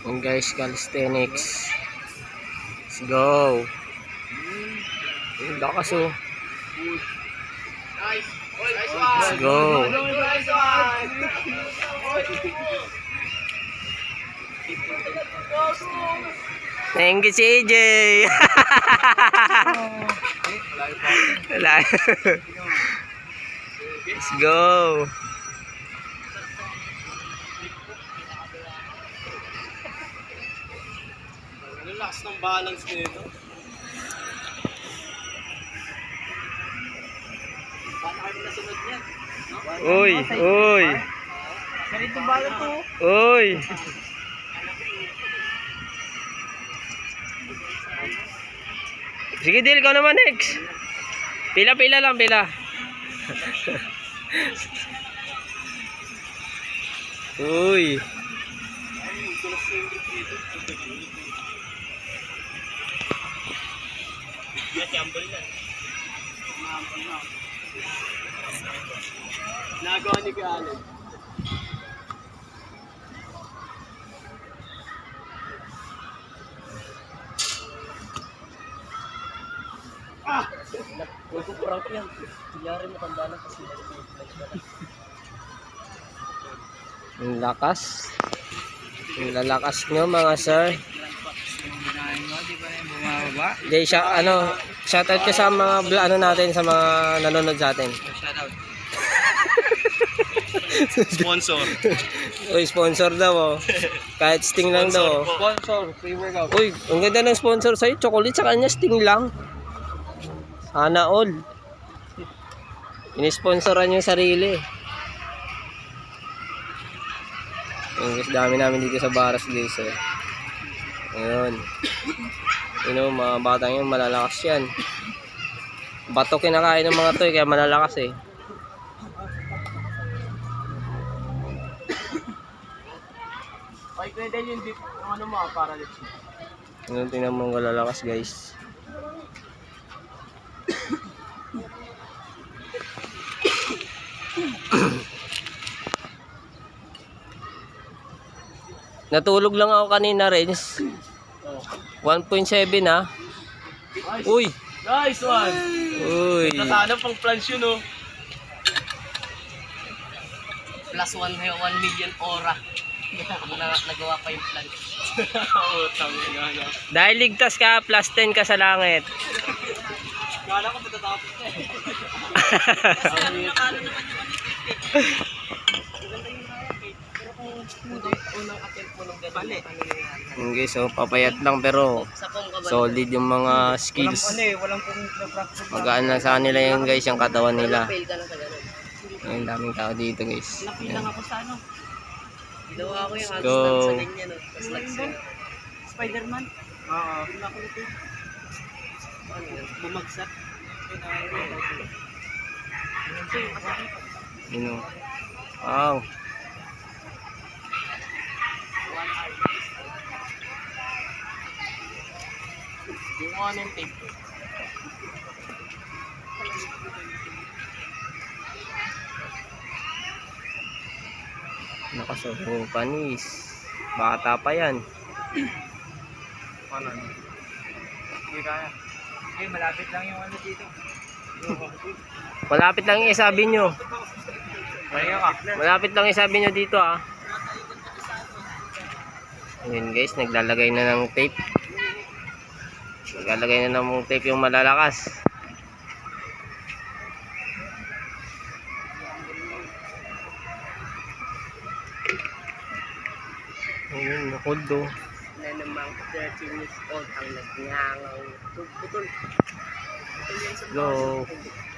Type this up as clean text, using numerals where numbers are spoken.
Yun guys, calisthenics. Let's go. Yung lakas oh. Let's go. Thank you, CJ. Let's go. Ang lakas ng balance nito. Uy, uy. Ganito balance to. Uy. Sige, deal, ikaw naman next. Pila-pila lang, pila. Uy. Nagawa ni Galen. Ah! Huwag ko prank yan. Kiyari mo tanda na kasi. Ang lakas. Ang lalakas nyo mga sir. Jay, shoutout ka sa mga ano natin, sa mga nanonood sa atin. Shoutout. Sponsor. Uy, sponsor daw oh. Kahit Sting lang daw oh. Sponsor, free workout. Uy, ang ganda ng sponsor sa'yo. Chocolate sa kanya, Sting lang. Sana all. Inisponsoran yung sarili. Ang dami namin dito sa Baras guys eh. Ayun. You know, mga batang yun, malalakas yan. Bato kinakain ng mga to kaya malalakas eh. Ay, pwede yung dip, yung ano mo, para let's see. Ayun, tingnan mo ang malalakas guys. Natulog lang ako kanina, Renz. 1.7 ah. Uy! Nice one! Uy! Nasana pang plans yun oh. Plus 1 million ora. Nagawa pa yung plan. Oo, tama nga. Dahil ligtas ka, plus 10 ka sa langit. Kala ko matatapos na eh. Kasi ano nakano naman yung pero kung unang attempt mo nung gano'n, Yung guys, oh, papayat lang pero solid yung mga skills. Walang pong practice. Magaan lang sa kanila yung guys, yung katawan nila. fail ka na sa gano'n. Ayun, daming tao dito guys. Napil lang ako sa ano. Ginawa ko yung Let's go. handstand sa ganyan. No? Tapos nag-swing. Spider-Man? Oo. Nakulito. Bumagsak. You know. Wow. Yung ano yung tape ko. Nakasabong panis. Bata pa yan. Ano? Hindi kaya. Eh, malapit lang yung ano dito. Malapit lang yung isabi nyo. Kaya ka. Malapit lang yung isabi nyo dito ah. Ayun guys, naglalagay na ng tape. Naglalagay na ng tape yung malalakas. Ayun, nakuldo. Na namang 13 years old ang nagngangaw. Putol. Putol yan sa Go. mga